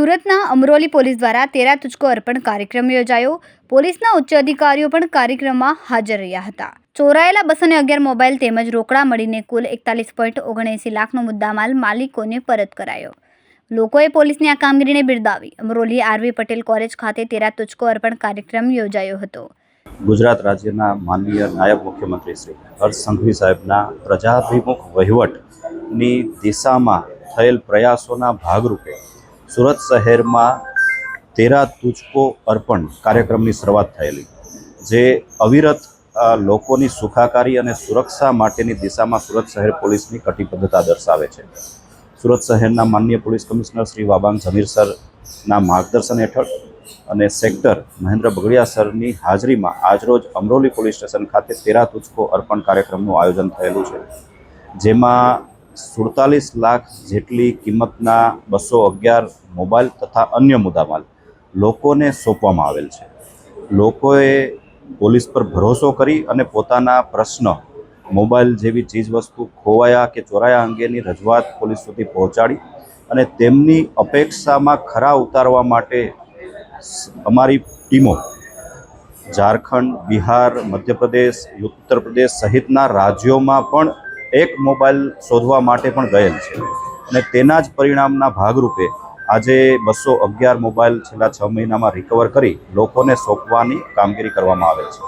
સુરતના અમરોલી પોલીસ દ્વારા તેરા તુજકો અર્પણ કાર્યક્રમ યોજાયો। પોલીસના ઉચ્ચ અધિકારીઓ પણ કાર્યક્રમમાં હાજર રહ્યા હતા। ચોરાયેલા 211 મોબાઈલ તેમજ રોકડા મળીને કુલ 41.79 લાખનો મુદ્દામાલ માલિકોને પરત કરાયો। લોકોએ પોલીસની આ કામગીરીને બિરદાવી। અમરોલી આરવી પટેલ કોલેજ ખાતે તેરા તુજકો અર્પણ કાર્યક્રમ યોજાયો હતો। ગુજરાત રાજ્યના માનનીય નાયબ મુખ્યમંત્રી શ્રી હર્ષ સંઘવી સાહેબના પ્રજાભિમુખ વહીવટની દિશામાં થયેલ પ્રયાસોના ભાગરૂપે સુરત શહેરમાં તેરા તુજકો અર્પણ કાર્યક્રમની શરૂઆત થયેલી, જે અવિરત લોકોની સુખાકારી અને સુરક્ષા માટેની દિશામાં સુરત શહેર પોલીસની કટિબદ્ધતા દર્શાવે છે। સુરત શહેરના માનનીય પોલીસ કમિશનર શ્રી વાબાંગ ઝમીર સરના માર્ગદર્શન હેઠળ અને સેક્ટર મહેન્દ્ર બગડિયા સરની હાજરીમાં આજરોજ અમરોલી પોલીસ સ્ટેશન ખાતે તેરા તુજકો અર્પણ કાર્યક્રમનું આયોજન થયેલું છે, જેમાં 47 લાખ જેટલી કિંમતના 211 મોબાઈલ તથા અન્ય મુદ્દામાલ લોકોને સોંપવામાં આવેલ છે। લોકોએ પોલીસ પર ભરોસો કરી અને પોતાના પ્રશ્ન, મોબાઈલ જેવી ચીજવસ્તુ ખોવાયા કે ચોરાયા અંગેની રજૂઆત પોલીસ સુધી પહોંચાડી અને તેમની અપેક્ષામાં ખરા ઉતારવા માટે અમારી ટીમો ઝારખંડ, બિહાર, મધ્યપ્રદેશ, ઉત્તર પ્રદેશ સહિતના રાજ્યોમાં પણ એક મોબાઈલ શોધવા માટે પણ ગયેલ છે અને તેના જ પરિણામના ભાગરૂપે આજે 211 મોબાઈલ છેલ્લા 6 મહિનામાં રિકવર કરી લોકોને સોંપવાની કામગીરી કરવામાં આવે છે।